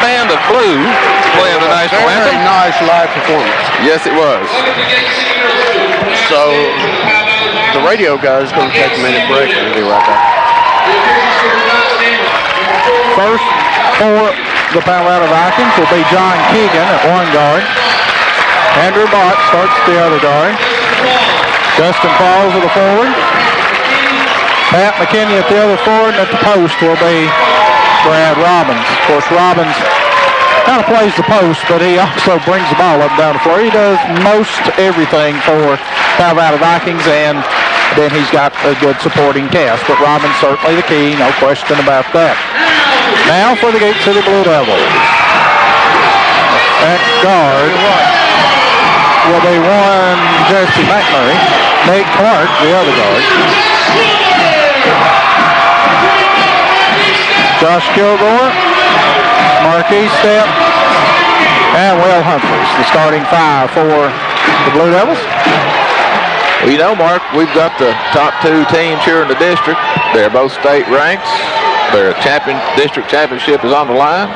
Band of Blue playing the national anthem. Very nice live performance. Yes, it was. So the radio guys going to take a minute break. We'll be right back. First for the Powell Valley Vikings will be John Keegan at one guard. Andrew Bott starts the other guard. Justin Falls at the forward. Pat McKinney at the other forward, and at the post will be Brad Robbins. Of course, Robbins kind of plays the post, but he also brings the ball up and down the floor. He does most everything for Powell Valley Vikings, and then he's got a good supporting cast. But Robbins certainly the key, no question about that. Now for the Gate City Blue Devils. At guard will be one Jesse McMurray. Nate Clark, the other guard. Josh Kilgore, Marquis Stepp, and Will Humphreys, the starting five for the Blue Devils. Well, you know, Mark, we've got the top two teams here in the district. They're both state ranks. Their district championship is on the line.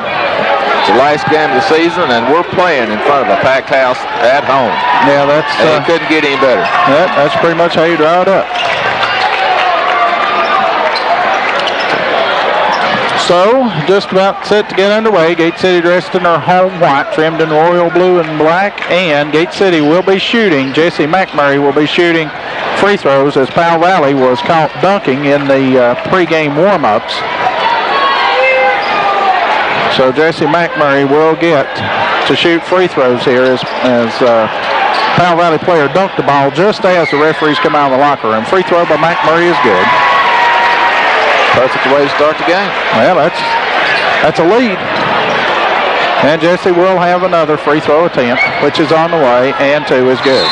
It's the last game of the season, and we're playing in front of a packed house at home. Yeah, that's... and it couldn't get any better. That's pretty much how you draw it up. So, just about set to get underway. Gate City dressed in their home white, trimmed in royal blue and black, and Gate City will be shooting. Jesse McMurray will be shooting free throws as Powell Valley was caught dunking in the pregame warm-ups. So Jesse McMurray will get to shoot free throws here as Powell Valley player dunked the ball just as the referees come out of the locker room. Free throw by McMurray is good. Perfect way to start the game. Well, that's a lead. And Jesse will have another free throw attempt, which is on the way, and 2 is good.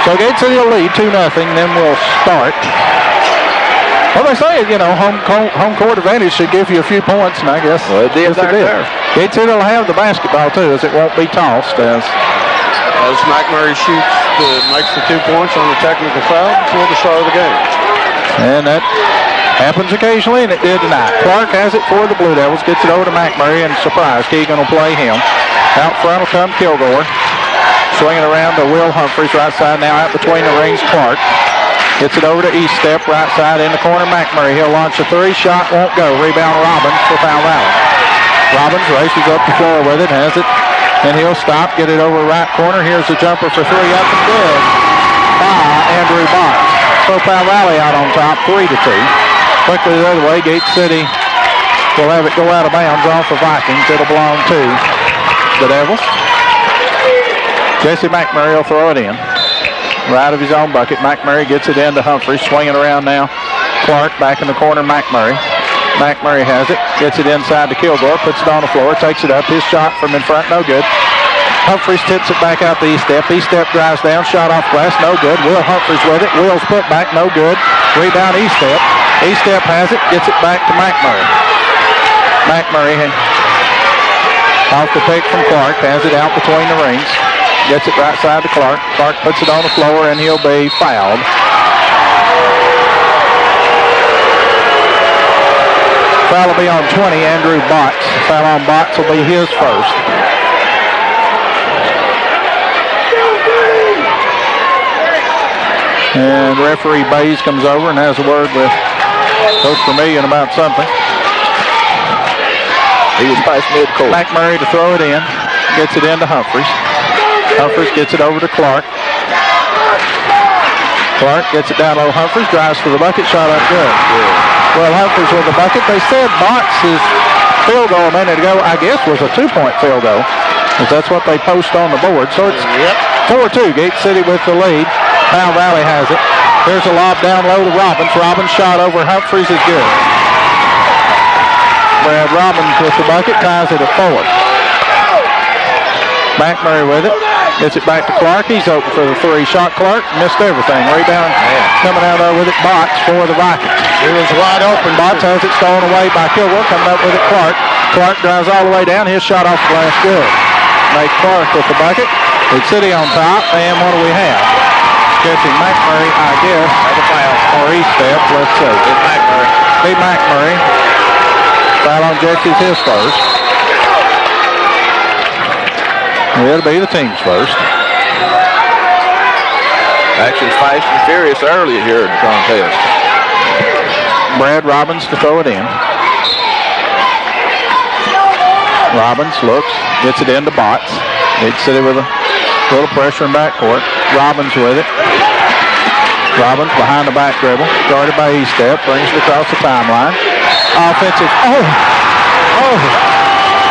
So Gate City will lead 2-0, then we'll start. Well, they say, home court advantage should give you a few points, and I guess well, it did. Gate City will have the basketball, too, as it won't be tossed. As McMurray makes the 2 points on the technical foul before the start of the game. And that happens occasionally, and it did tonight. Clark has it for the Blue Devils, gets it over to McMurray, and surprise, Keegan will play him. Out front will come Kilgore. Swinging around to Will Humphreys, right side now, out between the rings, Clark. Gets it over to East Step, right side in the corner, McMurray. He'll launch a 3, shot won't go. Rebound Robbins for Powell Valley. Robbins races up the floor with it, has it, and he'll stop, get it over right corner. Here's the jumper for 3, up and good by Andrew Botts. So Powell Valley out on top, 3-2. Quickly the other way, Gate City will have it go out of bounds off the Vikings. It'll belong to the Devils. Jesse McMurray will throw it in. Right of his own bucket. McMurray gets it into Humphreys. Swinging around now. Clark back in the corner. McMurray. McMurray has it. Gets it inside to Kilgore. Puts it on the floor. Takes it up. His shot from in front. No good. Humphreys tips it back out to East Step. East Step drives down. Shot off glass. No good. Will Humphreys with it. Will's put back. No good. Rebound East Step. East Step has it. Gets it back to McMurray. McMurray off the pick from Clark. Has it out between the rings. Gets it right side to Clark. Clark puts it on the floor, and he'll be fouled. Foul will be on 20, Andrew Botts. Foul on Botts will be his first. And referee Bays comes over and has a word with Coach Vermillion about something. He was past midcourt. McMurray to throw it in. Gets it into Humphreys. Humphreys gets it over to Clark. Clark gets it down low. Humphreys drives for the bucket. Shot up good. Well, Humphreys with the bucket. They said Botts' field goal a minute ago, I guess, was a 2-point field goal. Because that's what they post on the board. So it's 4-2. Gate City with the lead. Powell Valley has it. There's a lob down low to Robbins. Robbins' shot over Humphreys is good. Brad Robbins with the bucket. Ties it at 4. McMurray with it. Gets it back to Clark. He's open for the 3 shot. Clark missed everything. Rebound coming out there with it. Botts for the Vikings. It was wide open. Botts has it stolen away by Kilgore. Coming up with it, Clark. Clark drives all the way down. His shot off the glass good. Make Clark with the bucket. Big City on top. And what do we have? Jesse McMurray, I guess. Have a foul. Or East Step. Let's see. It's McMurray. Big McMurray. Foul on Jesse's his first. It'll be the team's first. Action fast and furious early here in the contest. Brad Robbins to throw it in. Robbins looks, gets it into Botts. Big City with a little pressure in backcourt. Robbins with it. Robbins behind the back dribble. Guarded by East Step. Brings it across the timeline. Offensive.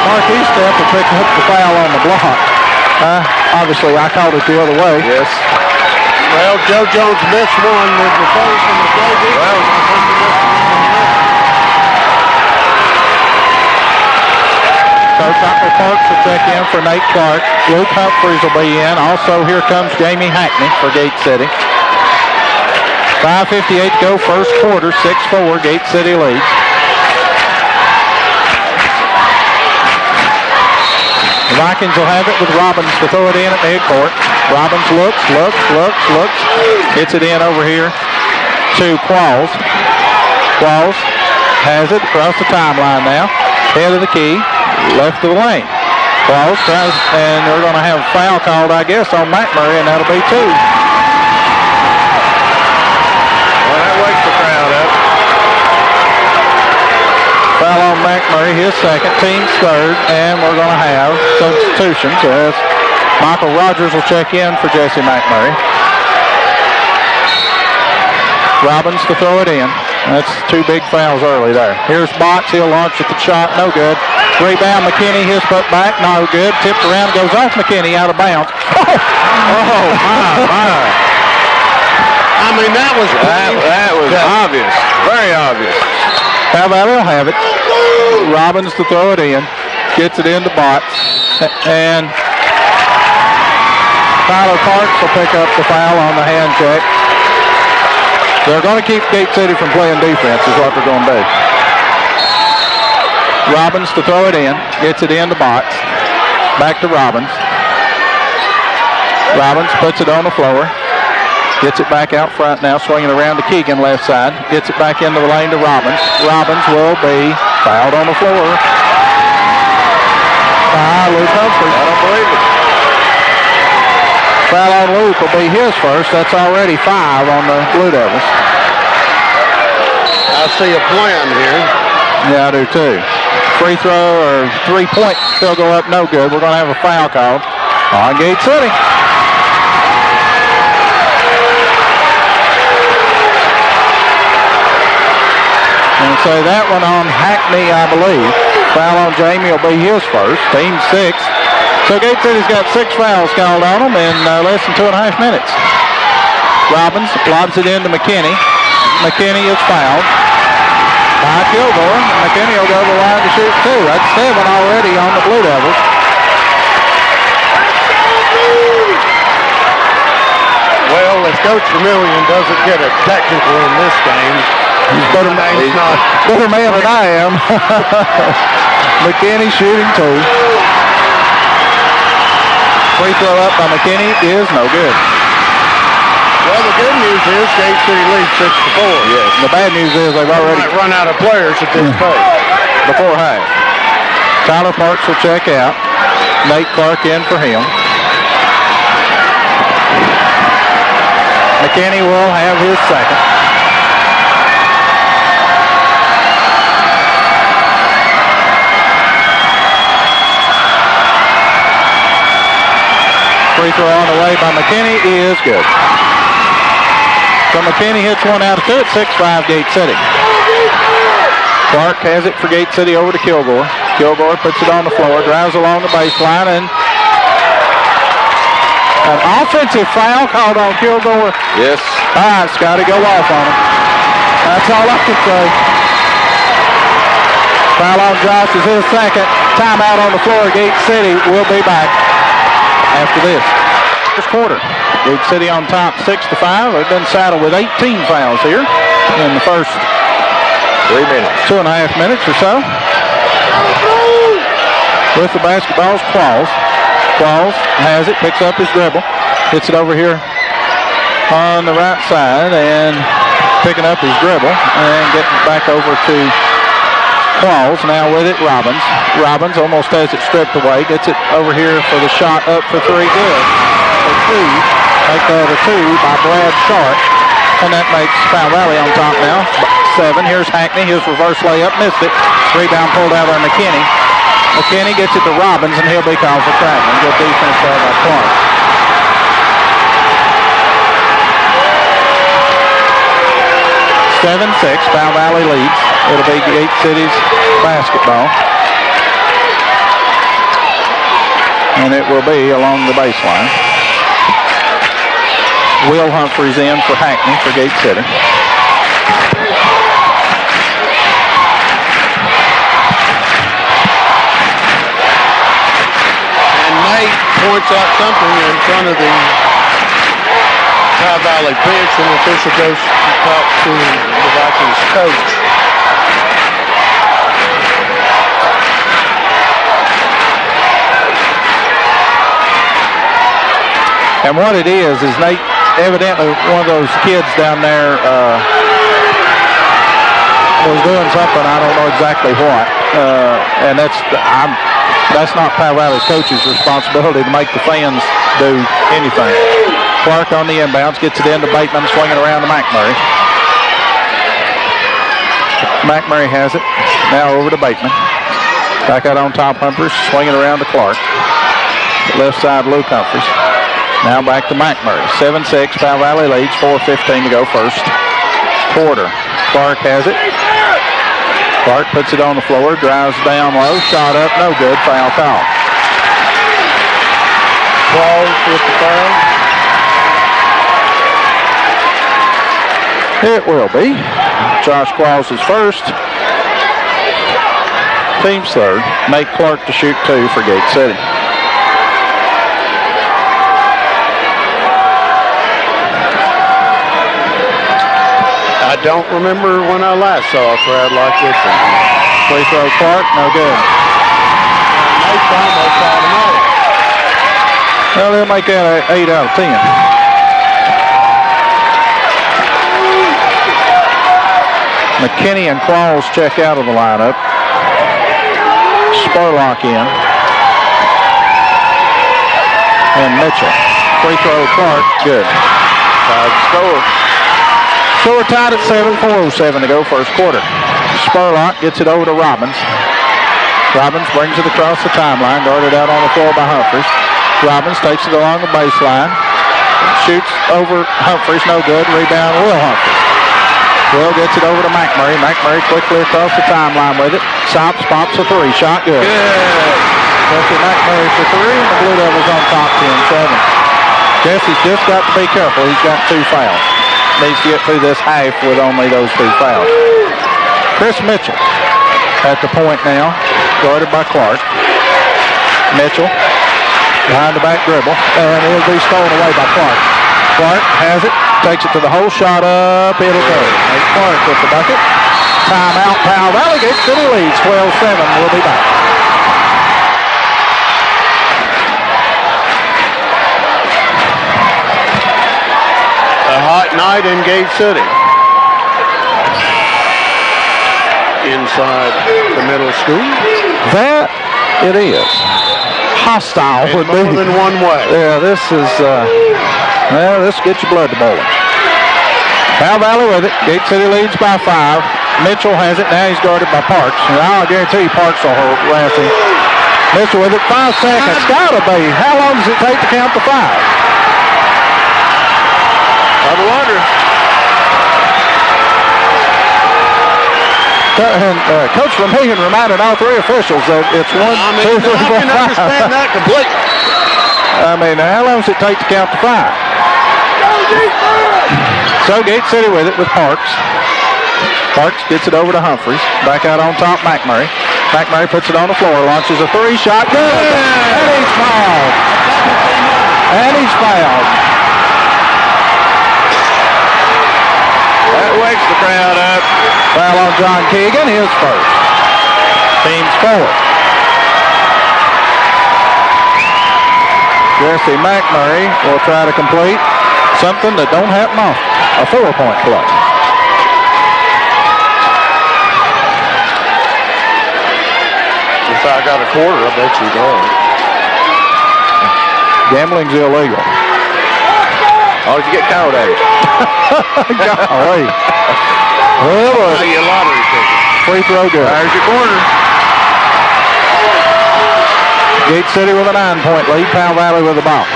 Mark East Step will pick up the foul on the block. Obviously, I called it the other way. Yes. Well, Joe Jones missed one with the face and the JV. Well, Coach Uncle Parks will check in for Nate Clark. Luke Humphreys will be in. Also, here comes Jamie Hackney for Gate City. 5:58 to go, first quarter, 6-4, Gate City leads. The Vikings will have it with Robbins to throw it in at midcourt. Robbins looks. Hits it in over here to Qualls. Qualls has it across the timeline now. Head of the key, left of the lane. Qualls tries, and they're going to have a foul called, I guess, on McMurray, and that'll be 2. well, that wakes the crowd up. Foul on McMurray, his second, team's third, and we're going to have substitutions as Michael Rogers will check in for Jesse McMurray. Robbins to throw it in. That's 2 big fouls early there. Here's Botts, he'll launch at the shot, no good. Rebound, McKinney, his foot back, no good. Tipped around, goes off McKinney, out of bounds. Oh, my. I mean, that was obvious, very obvious. Powell Valley will have it. Robbins to throw it in, gets it into Botts, and Tyler Parks will pick up the foul on the hand check. They're going to keep Gate City from playing defense is what they're going to do. Robbins to throw it in, gets it into Botts. Back to Robbins. Robbins puts it on the floor. Gets it back out front now, swinging around to Keegan, left side. Gets it back into the lane to Robbins. Robbins will be fouled on the floor by Luke Humphrey. I don't believe it. Foul on Luke will be his first. That's already 5 on the Blue Devils. I see a plan here. Yeah, I do too. Free throw or 3-point field goal up, no good. We're going to have a foul called on Gate City. And so that one on Hackney, I believe. Foul on Jamie will be his first, team 6. So Gate City's got 6 fouls called on them in less than 2.5 minutes. Robbins lobs it into McKinney. McKinney is fouled by Kilgore. McKinney will go to the line to shoot 2. That's 7 already on the Blue Devils. Well, if Coach Vermillion doesn't get a technical in this game, he's better man than I am. McKinney shooting 2. Free throw up by McKinney is no good. well, the good news is Gate City leads 6-4. Yes. The bad news is they've already might run out of players at this pace. Before half. Tyler Parks will check out. Nate Clark in for him. McKinney will have his second. Free throw on the way by McKinney is good. So McKinney hits one out of 2 at 6-5 Gate City. Clark has it for Gate City over to Kilgore. Kilgore puts it on the floor, drives along the baseline, and an offensive foul called on Kilgore. Yes. All right, Scotty, go off on him. That's all I can say. Foul on Josh is his second. Timeout on the floor. Gate City will be back after this. First quarter. Gate City on top 6-5. They've been saddled with 18 fouls here in the first 3 minutes. 2.5 minutes or so. With the basketball's Qualls. Qualls has it, picks up his dribble, hits it over here on the right side, and picking up his dribble and getting back over to Qualls. Now with it, Robbins. Robbins almost has it stripped away, gets it over here for the shot up for 3, good. For 2, make that a 2 by Brad Sharp, and that makes Powell Valley on top now. 7, here's Hackney, his reverse layup, missed it. Rebound pulled out by McKinney. McKinney gets it to Robbins, and he'll be called for traveling. Good defense there by Clark. (7-6), Powell Valley leads. It'll be Gate City's basketball. And it will be along the baseline. Will Humphreys in for Hackney for Gate City. Points out something in front of the Powell Valley bench, and the official goes to talk to the Vikings coach. And what it is Nate, evidently one of those kids down there was doing something, I don't know exactly what, and that's not Powell Valley's coach's responsibility to make the fans do anything. Clark on the inbounds, gets it into Bateman, swinging around to McMurray. McMurray has it. Now over to Bateman. Back out on top, Humphreys, swinging around to Clark. Left side, Luke Humphreys. Now back to McMurray. 7-6, Powell Valley leads, 4:15 to go first quarter. Clark has it. Clark puts it on the floor, drives down low, shot up, no good, foul call. Qualls with the foul. It will be. Josh Qualls is first. Team's third. Nate Clark to shoot 2 for Gate City. I don't remember when I last saw a crowd like this one. Free throw Clark, no good. Nate's almost automatic. Well, they'll make that 8 out of 10. McKinney and Qualls check out of the lineup. Spurlock in. And Mitchell. Free throw Clark, good. Tied the score. So we're tied at 7, 4:07 to go, first quarter. Spurlock gets it over to Robbins. Robbins brings it across the timeline, guarded out on the floor by Humphries. Robbins takes it along the baseline. Shoots over Humphries, no good. Rebound, Will Humphries. Will gets it over to McMurray. McMurray quickly across the timeline with it. Stops, pops a 3. Shot good. Jesse McMurray for 3, and the Blue Devils on top 10-7. Jesse's just got to be careful. He's got 2 fouls. Needs to get through this half with only those 2 fouls. Chris Mitchell at the point now, guarded by Clark. Mitchell behind the back dribble, and it'll be stolen away by Clark. Clark has it, takes it to the hole, shot up, it'll go. Nate Clark with the bucket. Timeout, Powell Valley. Gate City leads 12-7. We'll be back. A hot night in Gate City. Inside the middle school. That it is. Hostile would be. More than one way. Yeah, this is, well, this gets your blood to boiling. Powell Valley with it. Gate City leads by 5. Mitchell has it. Now he's guarded by Parks. And I'll guarantee you Parks will harass him. Mitchell with it. 5 seconds. Gotta be. How long does it take to count to 5? I wonder. And Coach Vermillion reminded all 3 officials that it's 1, 2, 3, 4, 5. I can understand that completely. I mean, how long does it take to count to 5? So Gate City with it with Parks. Parks gets it over to Humphries. Back out on top, McMurray. McMurray puts it on the floor, launches a 3, shot good. And he's fouled. And he's fouled. That wakes the crowd up. Foul on John Keegan, his first. Team's 4th. Jesse McMurray will try to complete something that don't happen often, a 4-point play. If I got a quarter, I bet you don't. Gambling's illegal. Oh, did you get caught at it? Golly. Well, Now you lottery ticket. free throw good. There's your corner. Gate City with a 9-point lead. Powell Valley with the ball.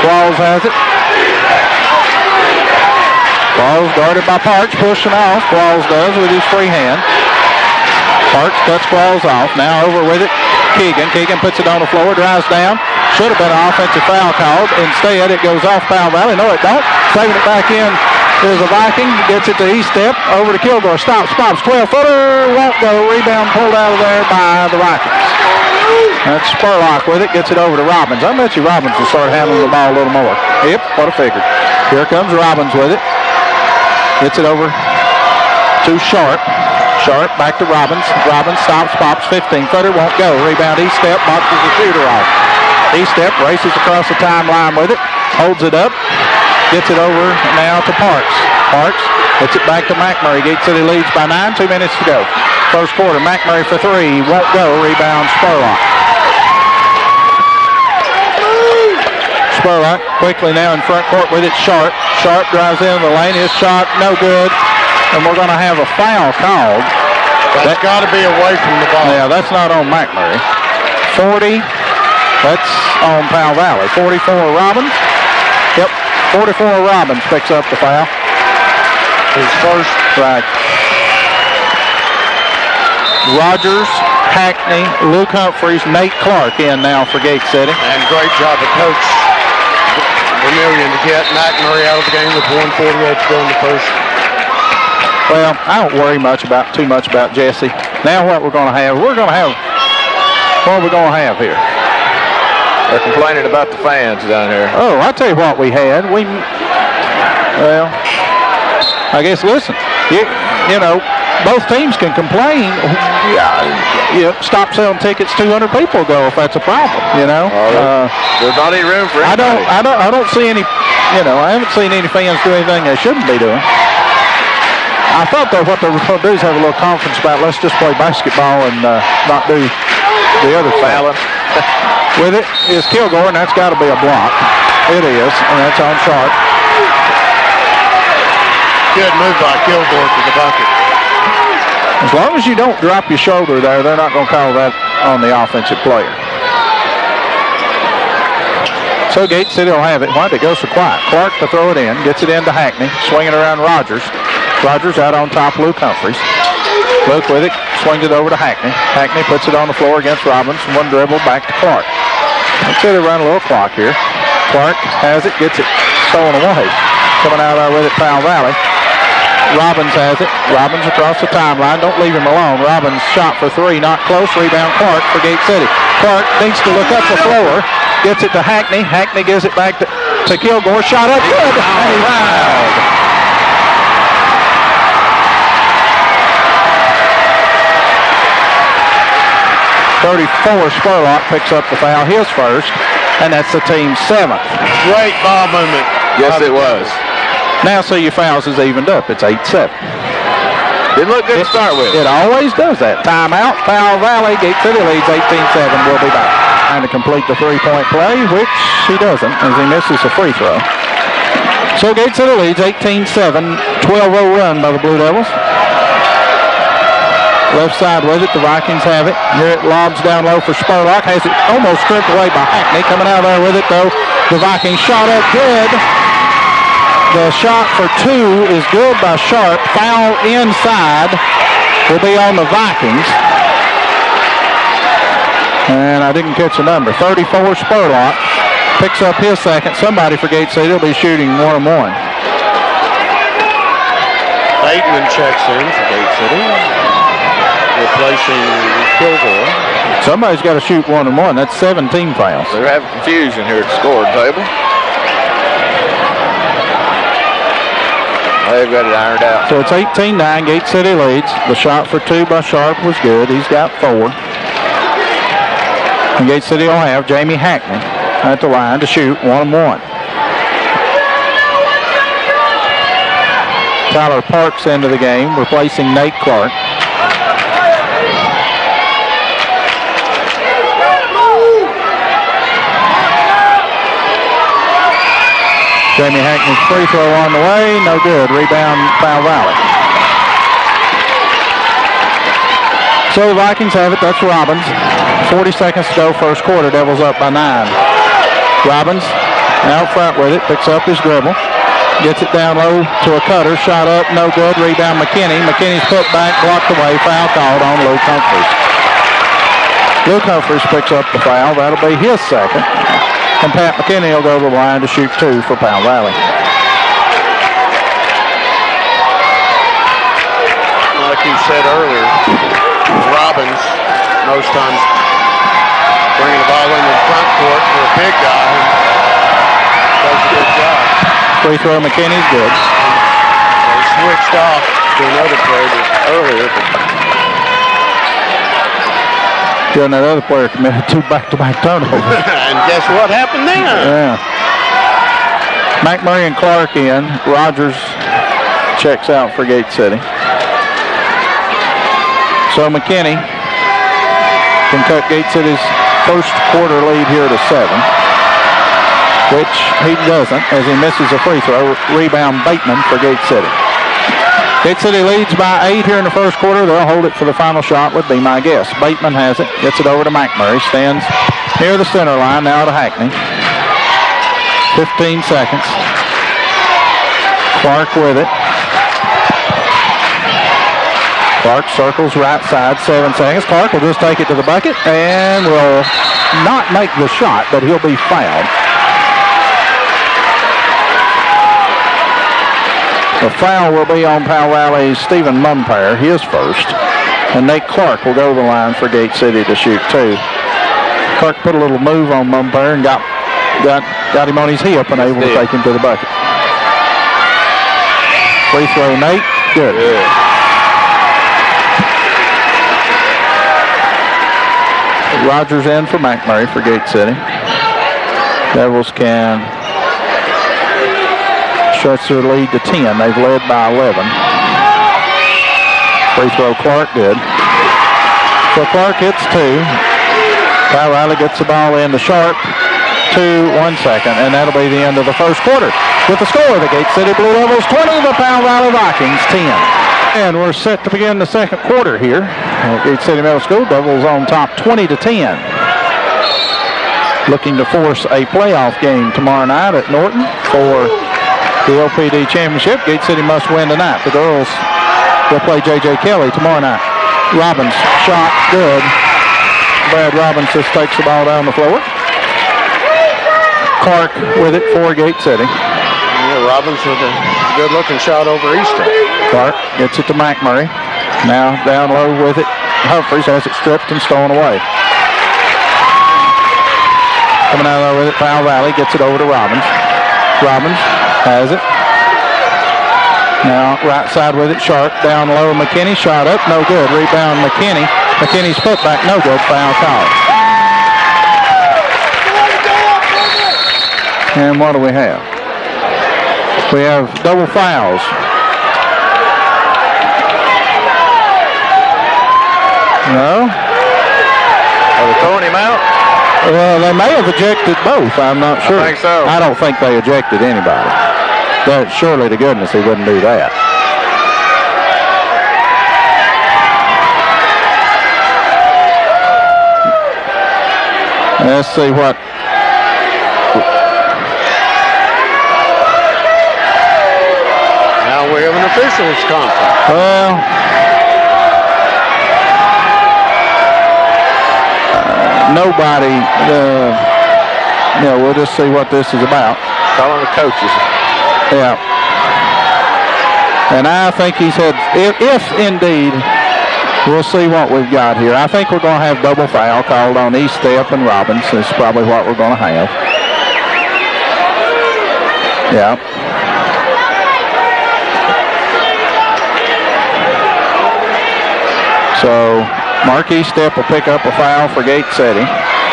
Qualls has it. Qualls guarded by Parks, pushing off. Qualls does with his free hand. Parks cuts Qualls off. Now over with it. Keegan. Keegan puts it on the floor, drives down. Should have been an offensive foul called. Instead, it goes off Powell Valley. No, it don't. Saving it back in is the Viking. Gets it to East Step. Over to Kilgore. Stops. 12-footer. Won't go. Rebound pulled out of there by the Vikings. That's Spurlock with it. Gets it over to Robbins. I bet you Robbins will start handling the ball a little more. Yep, what a figure. Here comes Robbins with it. Gets it over to Sharp. Sharp back to Robbins. Robbins stops, pops, 15-footer. Won't go. Rebound East Step. Boxes the shooter off. East Step races across the timeline with it. Holds it up. Gets it over now to Parks. Parks gets it back to McMurray. Gate City leads by 9. 2 minutes to go. First quarter. McMurray for 3. Won't go. Rebound Spurlock. Spurlock quickly now in front court with it. Sharp. Sharp drives in the lane. His shot no good. And we're going to have a foul called. That's got to be away from the ball. Yeah, that's not on McMurray. 40. That's on Powell Valley. 44 Robbins. Yep, 44 Robbins picks up the foul. His first. Right. Rogers, Hackney, Luke Humphreys, Nate Clark in now for Gate City. And great job of Coach Vermillion to get McMurray out of the game with 1:48 to go in the first. Well, I don't worry too much about Jesse. Now what we're going to have? What are we going to have here? They're complaining about the fans down here. Oh, I'll tell you what we had. Well, I guess, listen, you know, both teams can complain. Stop selling tickets, 200 people go if that's a problem, you know. There's not any room for anybody. I don't see any, I haven't seen any fans do anything they shouldn't be doing. I thought that what they were going to do is have a little conference about let's just play basketball and not do the other thing. With it is Kilgore, and that's got to be a block. It is, and that's on Sharp. Good move by Kilgore to the bucket. As long as you don't drop your shoulder there, they're not going to call that on the offensive player. So Gate City will have it. It goes for Clark. Clark to throw it in, gets it into Hackney, swinging around Rogers. Rogers out on top, Luke Humphreys. Luke with it, swings it over to Hackney. Hackney puts it on the floor against Robbins. One dribble back to Clark. Let's see, they run a little clock here. Clark has it, gets it stolen away. Coming out there with it, Powell Valley. Robbins has it. Robbins across the timeline. Don't leave him alone. Robbins shot for three, not close. Rebound Clark for Gate City. Clark needs to look up the floor. Gets it to Hackney. Hackney gives it back to Kilgore. Shot up good. And he fouled. 34, Spurlock picks up the foul, his first, and that's the team's 7th. Great ball movement. Yes, it was. Now see your fouls is evened up. It's 8-7. Didn't look good to start with. It always does that. Timeout, Powell Valley. Gate City leads 18-7. We'll be back. Trying to complete the three-point play, which he doesn't as he misses a free throw. So Gate City leads 18-7. 12-0 run by the Blue Devils. Left side with it, the Vikings have it. Here it lobs down low for Spurlock. Has it almost stripped away by Hackney. Coming out there with it though. The Vikings shot up good. The shot for two is good by Sharp. Foul inside will be on the Vikings. And I didn't catch the number. 34 Spurlock picks up his second. Somebody for Gate City will be shooting 1-1. Bateman checks in for Gate City, replacing Kilgore. Somebody's got to shoot 1-1. That's 17 fouls. They're having confusion here at the scoring table. They've got it ironed out. So it's 18-9. Gate City leads. The shot for two by Sharp was good. He's got 4. And Gate City will have Jamie Hackney at the line to shoot 1-1. Tyler Parks into the game, replacing Nate Clark. Jamie Hackney's free throw on the way, no good. Rebound, Powell Valley. So the Vikings have it, that's Robbins. 40 seconds to go, first quarter, Devils up by 9. Robbins out front with it, picks up his dribble. Gets it down low to a cutter, shot up, no good. Rebound McKinney. McKinney's put back, blocked away, foul called on Luke Humphreys. Luke Humphreys picks up the foul, that'll be his second. And Pat McKinney will go to the line to shoot 2 for Powell Valley. Like you said earlier, Robbins most times bringing the ball in the front court for a big guy. Does a good job. Free throw McKinney's good. They switched off to another player earlier. And that other player committed 2 back-to-back turnovers. And guess what happened there? Yeah. McMurray and Clark in. Rogers checks out for Gate City. So McKinney can cut Gate City's first quarter lead here to 7, which he doesn't as he misses a free throw. Rebound Bateman for Gate City. Gate City leads by 8 here in the first quarter. They'll hold it for the final shot would be my guess. Bateman has it, gets it over to McMurray, stands near the center line, now to Hackney. 15 seconds. Clark with it. Clark circles right side, 7 seconds. Clark will just take it to the bucket and will not make the shot, but he'll be fouled. The foul will be on Powell Valley's Stephen Mumpire, his first. And Nate Clark will go to the line for Gate City to shoot 2. Clark put a little move on Mumpire and got him on his hip and able to take him to the bucket. Free throw, Nate. Good. Rogers in for McMurray for Gate City. Devils can stretch their lead to 10. They've led by 11. Free throw, Clark, good. So Clark hits 2. Powell Valley gets the ball in to Sharp. 1 second, and that'll be the end of the first quarter. With the score, the Gate City Blue Devils 20, the Powell Valley Vikings 10. And we're set to begin the second quarter here at Gate City Middle School. Devils on top 20-10. Looking to force a playoff game tomorrow night at Norton for the LPD championship. Gate City must win tonight. The girls will play J.J. Kelly tomorrow night. Robbins shot good. Brad Robbins just takes the ball down the floor. Clark with it for Gate City. Yeah, Robbins with a good-looking shot over Easton. Clark gets it to McMurray. Now down low with it. Humphreys has it stripped and stolen away. Coming out low with it, Powell Valley gets it over to Robbins. Robbins has it. Now right side with it, Sharp. Down low, McKinney. Shot up, no good. Rebound, McKinney. McKinney's putback, no good. Foul call. And what do we have? We have double fouls. No? Are they throwing him out? Well, they may have ejected both. I'm not sure. I think so. I don't think they ejected anybody. But surely to goodness he wouldn't do that. Let's see what. Now we have an officials conference. Well, nobody. We'll just see what this is about. Calling the coaches. Yeah. And I think he said, if indeed, we'll see what we've got here. I think we're going to have double foul called on Eastep and Robbins. Is probably what we're going to have. Yeah. So Mark Eastep will pick up a foul for Gate City.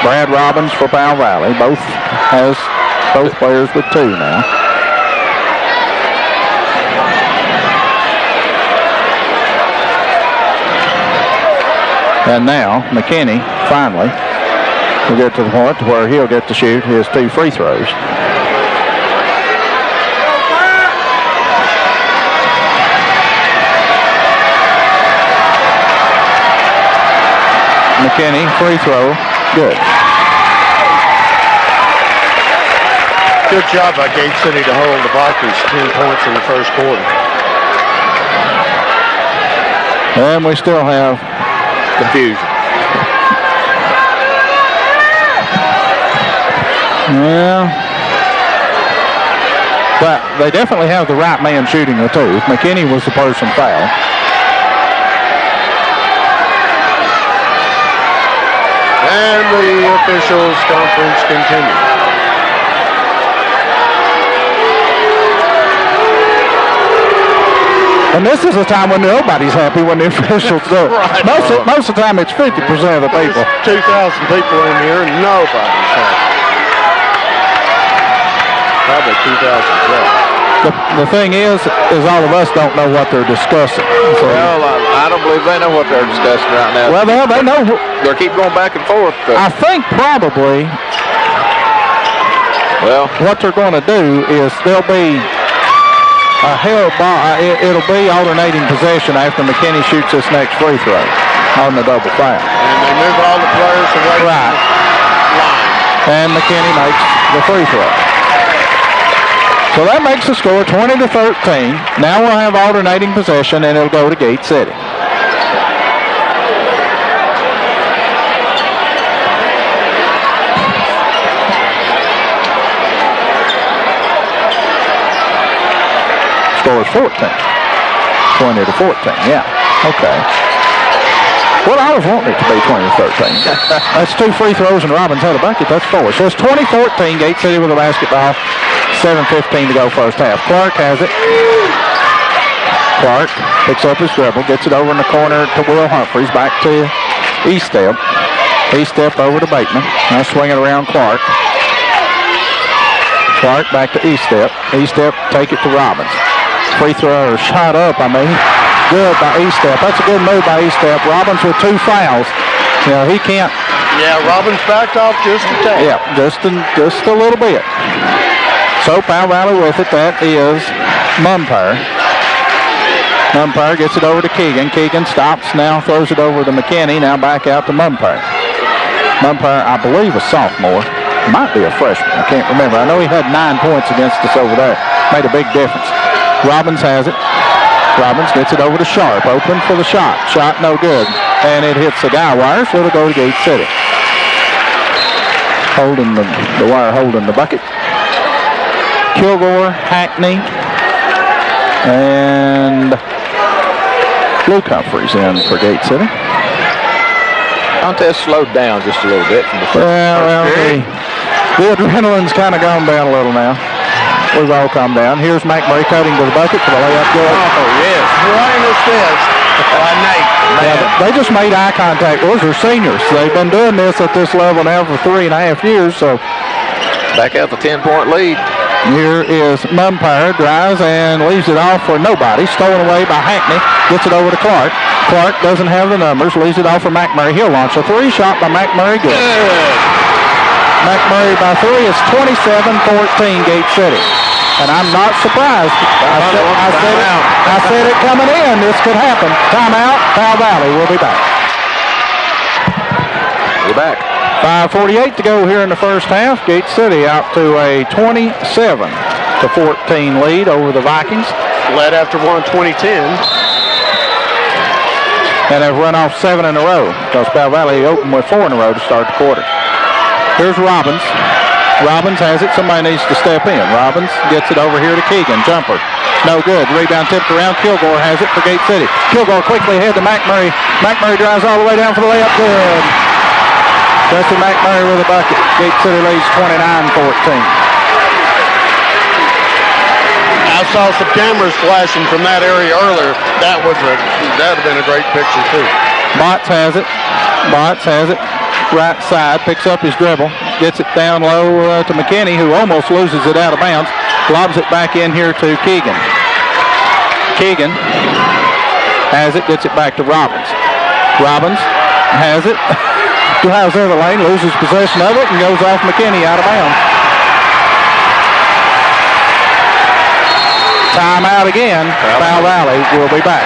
Brad Robbins for Powell Valley. Both players with 2 now. And now McKinney finally will get to the point to where he'll get to shoot his 2 free throws. McKinney, free throw, good. Good job by Gate City to hold the Vikings 10 points in the first quarter. And we still have confusion. Yeah. But they definitely have the right man shooting the 2. McKinney was the person fouled. And the officials conference continues. And this is a time when nobody's happy when the officials do it. Right. Most of the time it's 50% of the people. There's 2,000 people in here and nobody's happy. Probably 2,000 plus. The thing is all of us don't know what they're discussing. So, Well, I don't believe they know what they're discussing right now. well, they know. They keep going back and forth. I think probably what they're going to do is there'll be a held ball. It'll be alternating possession after McKinney shoots this next free throw on the double foul. And they move all the players away from the line. And McKinney makes the free throw. So that makes the score 20-13. Now we'll have alternating possession, and it'll go to Gate City. Score is 14. 20 to 14, yeah. Okay. Well, I was wanting it to be 20 to 13. That's 2 free throws and Robbins had a bucket. That's 4. So it's 20-14. Gate City with a basketball. 7:15 to go first half. Clark has it. Clark picks up his dribble, gets it over in the corner to Will Humphreys. Back to E-Step. E-Step over to Bateman. Now swinging around Clark. Clark back to E-Step. E-Step take it to Robbins. Free throw or shot up, good by E-Step. That's a good move by E-Step. Robbins with 2 fouls. You know, he can't. Yeah, Robbins backed off just a tad. Yeah, just a little bit. So Powell Valley with it. That is Mumpire. Mumpire gets it over to Keegan. Keegan stops now, throws it over to McKinney. Now back out to Mumpire. Mumpire, I believe, a sophomore. Might be a freshman. I can't remember. I know he had 9 points against us over there. Made a big difference. Robbins has it. Robbins gets it over to Sharp. Open for the shot. Shot no good. And it hits the guy wire, so it'll go to Gate City. Holding the wire, holding the bucket. Kilgore, Hackney, and Luke Humphreys in for Gate City. Contest slowed down just a little bit from the first. Well, the adrenaline's kind of gone down a little now. We've all come down. Here's McMurray cutting to the bucket for the layup. Good. Oh, yes. Plain as this by Nate. Yeah, they just made eye contact. Those are seniors. They've been doing this at this level now for 3.5 years. So back out the 10-point lead. Here is Mumpire, drives and leaves it off for nobody. Stolen away by Hackney. Gets it over to Clark. Clark doesn't have the numbers. Leaves it off for McMurray. He'll launch a 3 shot by McMurray. Good. McMurray by 3 is 27-14 Gate City. And I'm not surprised. I said it coming in. This could happen. Timeout. Powell Valley. We'll be back. We're back. 5:48 to go here in the first half. Gate City out to a 27-14 lead over the Vikings. Led after one, 2010. And have run off 7 in a row because Powell Valley opened with 4 in a row to start the quarter. Here's Robbins. Robbins has it. Somebody needs to step in. Robbins gets it over here to Keegan. Jumper. No good. Rebound tipped around. Kilgore has it for Gate City. Kilgore quickly ahead to McMurray. McMurray drives all the way down for the layup. Good. Justin McMurray with a bucket. Gate City leads 29-14. I saw some cameras flashing from that area earlier. That'd have been a great picture too. Botts has it. Botts has it. Right side, picks up his dribble, gets it down low to McKinney, who almost loses it out of bounds. Lobs it back in here to Keegan. Keegan has it, gets it back to Robbins. Robbins has it, drives in the lane, loses possession of it, and goes off McKinney out of bounds. Timeout again. Powell Valley will be back.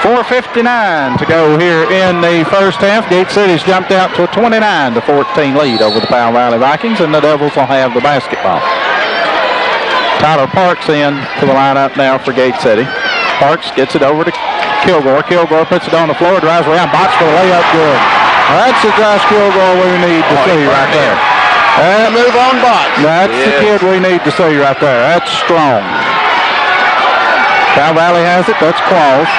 4:59 to go here in the first half. Gate City's jumped out to a 29-14 lead over the Powell Valley Vikings, and the Devils will have the basketball. Tyler Parks in to the lineup now for Gate City. Parks gets it over to Kilgore. Kilgore puts it on the floor, drives around, Botts for the layup. Good. That's the Josh Kilgore we need to see right there. Move on, Botts. That's the kid we need to see right there. That's strong. Powell Valley has it. That's Claus.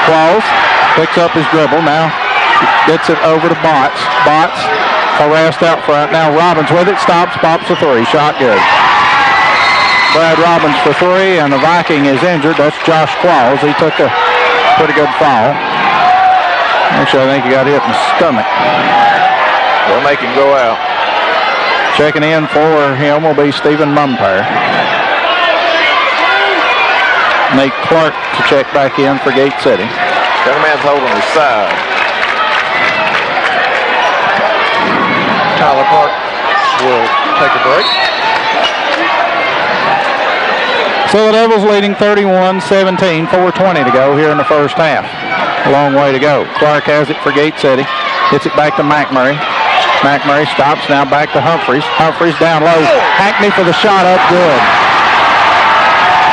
Claus picks up his dribble. Now gets it over to Botts. Botts harassed out front. Now Robbins with it. Stops, pops a 3. Shot good. Brad Robbins for 3, and the Viking is injured. That's Josh Claus. He took a pretty good fall. Actually, I think he got hit in the stomach. They'll make him go out. Checking in for him will be Stephen Mumpire. Nate Clark to check back in for Gate City. That man's holding his side. Tyler Park will take a break. So the Devils leading 31-17, 4:20 to go here in the first half. A long way to go. Clark has it for Gate City. Gets it back to McMurray. McMurray stops, now back to Humphreys. Humphreys down low. Hackney for the shot up, good.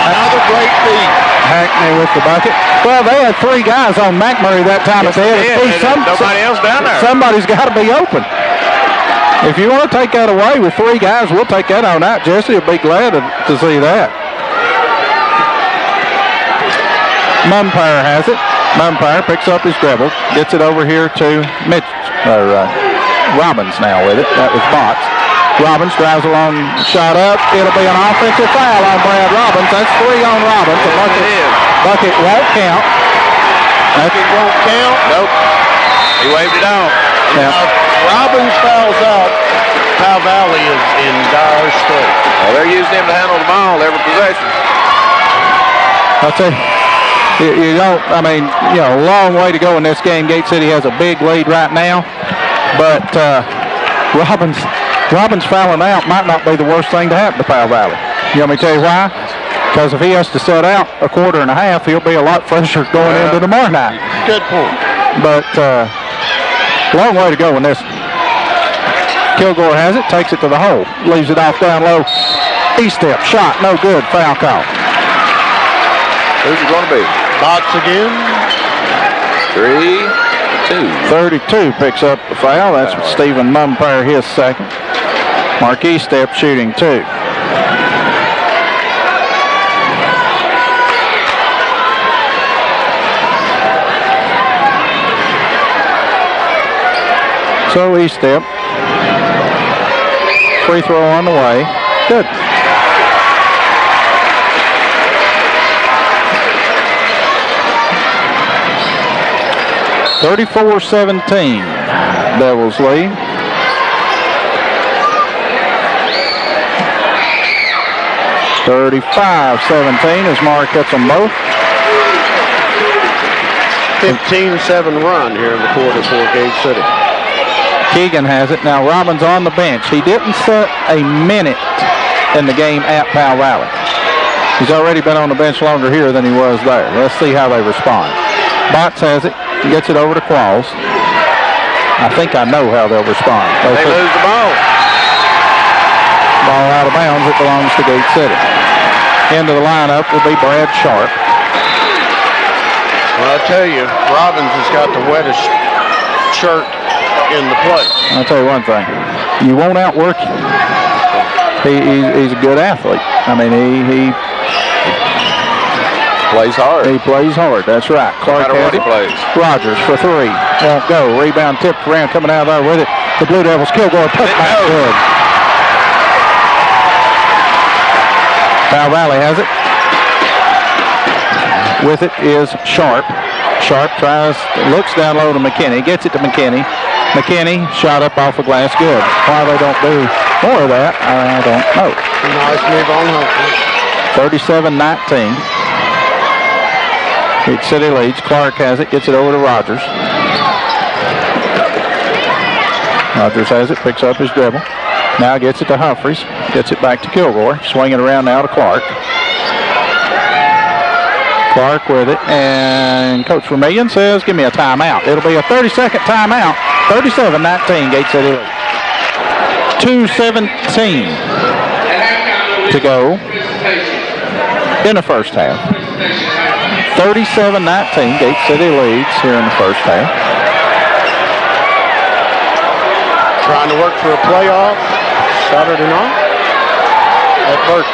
Another great feed. Hackney with the bucket. Well, they had 3 guys on McMurray that time. Yes, nobody else down there. Somebody's got to be open. If you want to take that away with 3 guys, we'll take that on out. Jesse will be glad to see that. Mumpire has it. Mumpire picks up his dribble, gets it over here to Robbins now with it. That was Botts. Robbins drives along, shot up. It'll be an offensive foul on Brad Robbins. That's 3 on Robbins. The bucket won't count. It won't count. Nope. He waved it off. Yeah. Robbins fouls out. Powell Valley is in dire straits. Well, they're using him to handle the ball every possession. I'll tell you, you don't, I mean, you know, a long way to go in this game. Gate City has a big lead right now, but Robbins fouling out might not be the worst thing to happen to Powell Valley. You want me to tell you why? Because if he has to sit out a quarter and a half, he'll be a lot fresher going into tomorrow night. Good point. But long way to go in this. Kilgore has it, takes it to the hole, leaves it off down low. E-step, shot, no good, foul call. Who's it going to be? Botts again. 3-2. 32 picks up the foul. That's Stephen Mumpire, his second. Mark E-step shooting 2. So E-step. Free throw on the way. Good. (34-17). Devils lead. (35-17) as Mark hits them both. 15-7 run here in the quarter for Gate City. Keegan has it. Now Robbins on the bench. He didn't set a minute in the game at Powell Valley. He's already been on the bench longer here than he was there. Let's see how they respond. Botts has it. Gets it over to Qualls. I think I know how they'll respond. They lose the ball. Ball out of bounds. It belongs to Gate City. Into the lineup will be Brad Sharp. Well, I'll tell you, Robbins has got the wettest shirt in the place. I'll tell you one thing. You won't outwork him. He's a good athlete. I mean, he plays hard. He plays hard. That's right. Clark no matter what he plays. Rogers for 3. Won't go. Rebound tipped around, coming out of there with it. The Blue Devils Kilgore touchback. Good. Powell Valley has it. With it is Sharp. Sharp looks down low to McKinney, gets it to McKinney. McKinney shot up off the glass. Good. Why they don't do more of that, I don't know. Nice move on Humphrey. 37-19. Gate City leads. Clark has it, gets it over to Rogers. Rogers has it, picks up his dribble. Now gets it to Humphreys. Gets it back to Kilgore. Swinging around now to Clark. Clark with it, and Coach Vermillion says, give me a timeout. It'll be a 30-second timeout. 37-19, Gate City lead. 2:17 to go in the first half. 37-19, Gate City leads here in the first half. Trying to work for a playoff Saturday night at Burke.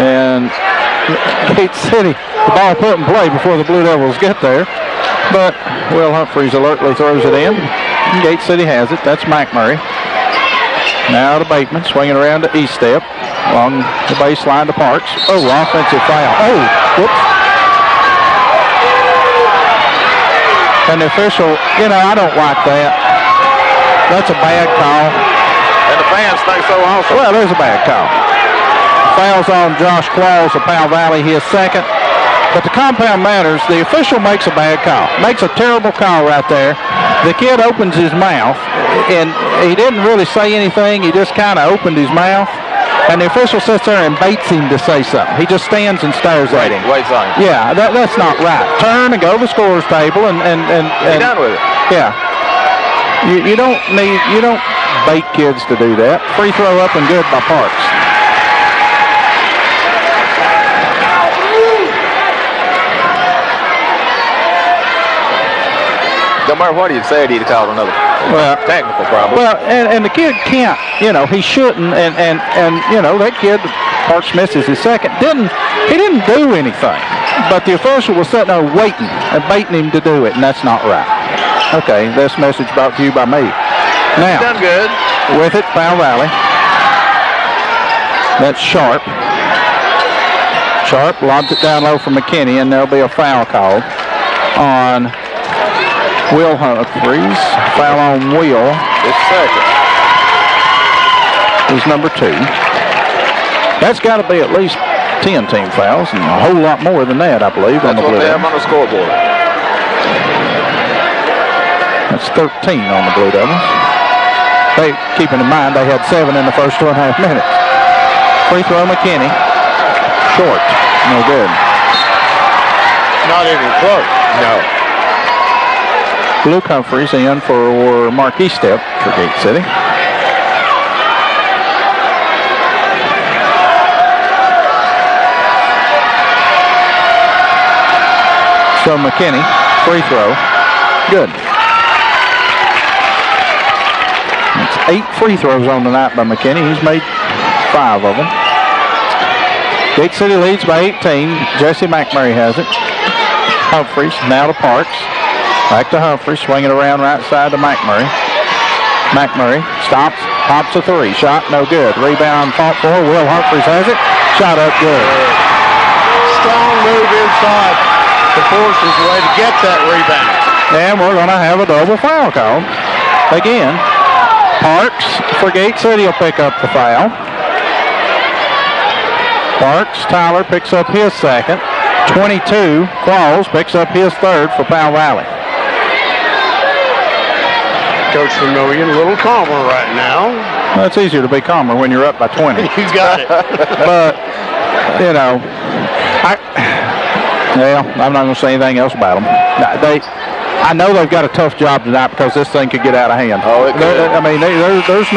And Gate City, the ball put in play before the Blue Devils get there. But Will Humphreys alertly throws it in. And Gate City has it. That's McMurray. Now to Bateman, swinging around to E-step. Along the baseline to Parks. Oh, offensive foul. Oh, whoops. And the official, I don't like that. That's a bad call. And the fans think so also. Well, there's a bad call. Fouls on Josh Qualls of Powell Valley, his second. But the compound matters. The official makes a bad call. Makes a terrible call right there. The kid opens his mouth, and he didn't really say anything. He just kind of opened his mouth. And the official sits there and baits him to say something. He just stands and stares at him. Waits on him. Yeah, that's not right. Turn and go to the scorer's table and Be done with it. Yeah. You don't bait kids to do that. Free throw up and good by Parks. No matter what he said, he'd called another technical problem. Well, and the kid can't, he shouldn't, and that kid Parks misses his second. He didn't do anything, but the official was sitting there waiting and baiting him to do it, and that's not right. Okay, this message brought to you by me. Now, Done good. with it, Powell Valley. That's Sharp. Sharp lobs it down low for McKinney, and there'll be a foul called on Will Humphreys. Foul on Will. His second. Is number 2. That's got to be at least 10 team fouls, and a whole lot more than that, I believe. That's on the what Blue they have Devils. on the scoreboard. That's 13 on the Blue Devils. They, keeping in mind they had 7 in the first 2.5 minutes. Free throw McKinney. Short. No good. Not even close. No. Luke Humphreys in for Marquis Step for Gate City. So McKinney, free throw, good. It's 8 free throws on the night by McKinney. He's made 5 of them. Gate City leads by 18. Jesse McMurray has it. Humphreys now to Parks. Back to Humphreys, swinging around right side to McMurray. McMurray stops, pops a 3. Shot no good. Rebound fought for. Will Humphreys has it. Shot up good. Strong move inside to force his way to get that rebound. And we're going to have a double foul call. Again, Parks for Gate City will pick up the foul. Parks, Tyler picks up his second. 22, Qualls picks up his third for Powell Valley. Coach Vermillion a little calmer right now. Well, it's easier to be calmer when you're up by 20. You got it. But, you know, I'm not going to say anything else about them. I know they've got a tough job tonight because this thing could get out of hand. Oh, it could. I mean, there's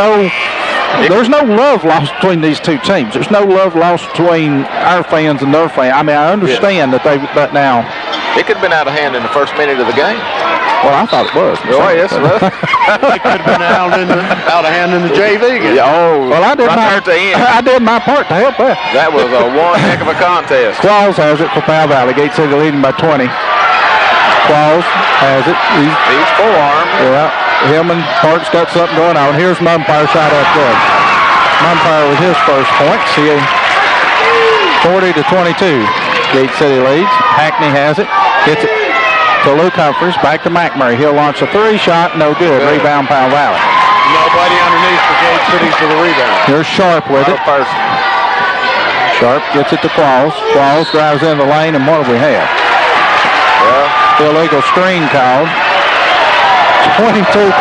no love lost between these two teams. There's no love lost between our fans and their fans. I mean, I understand but now. It could have been out of hand in the first minute of the game. Well, I thought it was. Oh, yes, it was. It could have been out of hand in the JV game. Yeah, oh, Well, I did right there at the end. I did my part to help that. That was one heck of a contest. Qualls has it for Powell Valley. Gate City leading by 20. Qualls has it. He's forearm. Yeah, him and Parks got something going on. Here's Mumpire shot up good. Mumpire with his first point. See, 40-22. Gate City leads. Hackney has it. Gets it to Luke Humphreys. Back to McMurray. He'll launch a 3 shot. No good. Rebound Powell Valley. Nobody underneath for Gate City for the rebound. Here's Sharp with it. Sharp gets it to Qualls. Qualls drives in the lane, and what do we have? Well, Illegal screen called. 22